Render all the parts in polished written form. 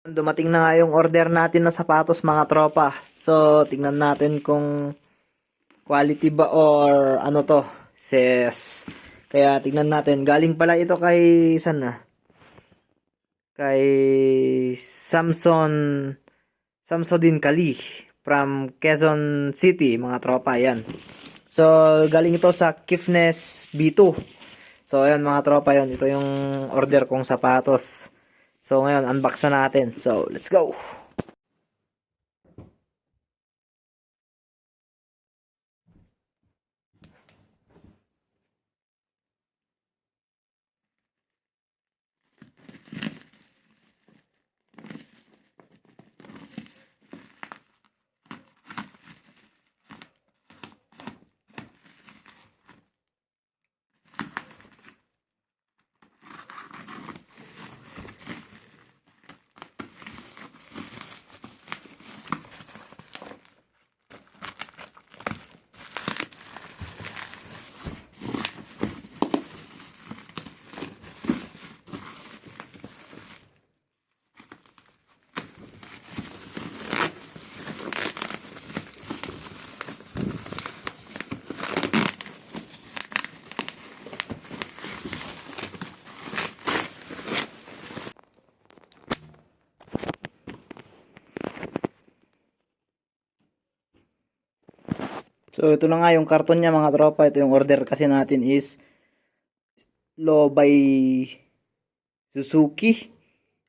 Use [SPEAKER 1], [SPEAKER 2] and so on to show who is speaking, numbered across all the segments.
[SPEAKER 1] Dumating na nga yung order natin na sapatos mga tropa. So, tingnan natin kung quality ba or ano to. Says, kaya tingnan natin. Galing pala ito kay, saan na? Kay Samsudin Kali from Quezon City, mga tropa. Yan. So, galing ito sa Kifnes B2. So, ayan mga tropa yon. Ito yung order kong sapatos. So, ngayon, unbox na natin. So, let's go! So, ito na nga yung karton niya mga tropa. Ito yung order kasi natin is Low by Suzuki.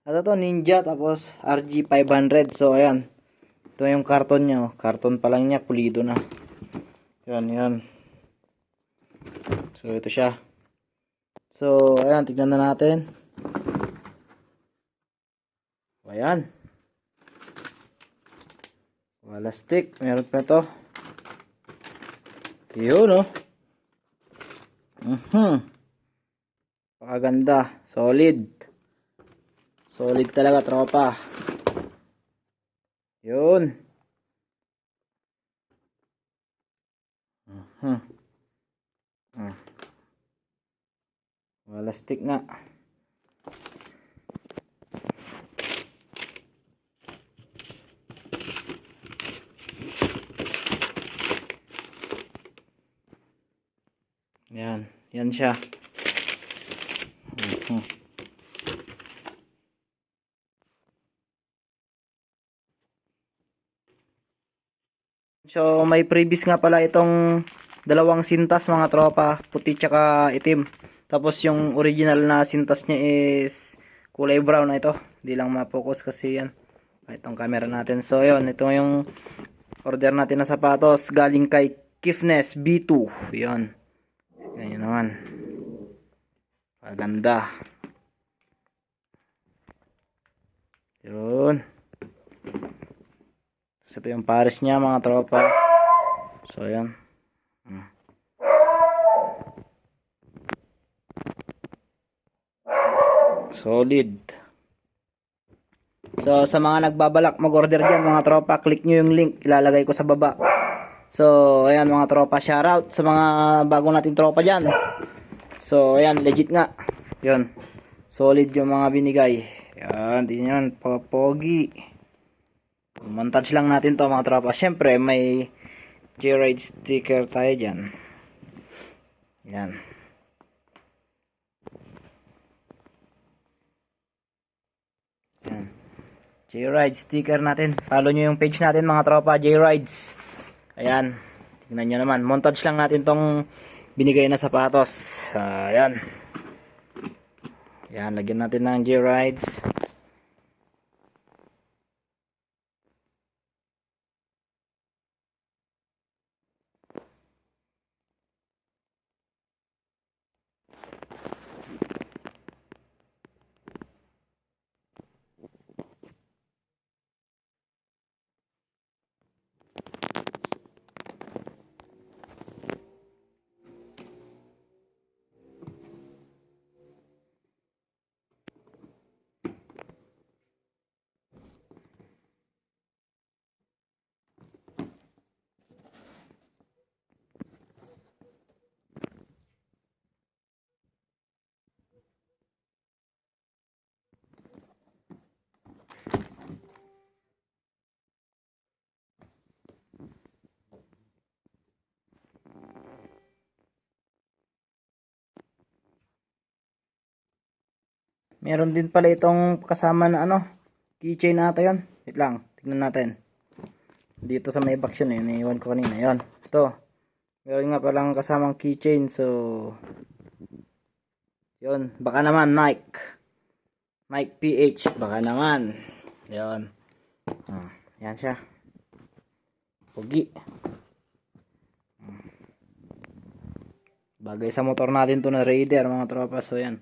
[SPEAKER 1] At ito Ninja tapos RG500. So, ayan. Ito yung karton niya. Oh. Karton pa lang niya. Pulido na. Yan, yan. So, ito siya. So, ayan. Tignan na natin. Ayan. Wala stick. Meron pa ito. Yun, oh. Pakaganda. Solid. Solid talaga, tropa. Yun. Wala stick nga. Yan. Yan siya. So, may previous nga pala itong dalawang sintas mga tropa, puti tsaka itim. Tapos yung original na sintas niya is kulay brown na ito. Hindi lang ma-focus kasi yan. Itong camera natin. So, yun. Ito yung order natin na sapatos galing kay Kifnes B2. Yun. Ganyan naman. Maganda. Yun. So, ito yung pares niya mga tropa. So, ayan. Solid. So, sa mga nagbabalak mag-order dyan mga tropa, click nyo yung link. Ilalagay ko sa baba. So, ayan mga tropa, shoutout sa mga bagong nating tropa dyan. So, ayan, legit nga. Yun. Solid yung mga binigay. Ayan, din yan. Pogi. Montage lang natin to mga tropa. Siyempre, may J-Ride sticker tayo dyan. Yan. Yan. J-Ride sticker natin. Follow nyo yung page natin mga tropa. J-Rides. Ayan. Tingnan nyo naman. Montage lang natin tong binigay na sapatos. Ayan. Yan. Lagyan natin ng J-Rides. Meron din pala itong kasama na ano, keychain ata yun. Wait lang, tignan natin. Dito sa may box yun, iniwan ko kanina. Yun, ito. Meron nga palang kasamang keychain. So, yun, baka naman Nike. Nike PH, baka naman. Yun. Yan siya. Pugi. Bagay sa motor natin to na Raider mga tropa. So yan.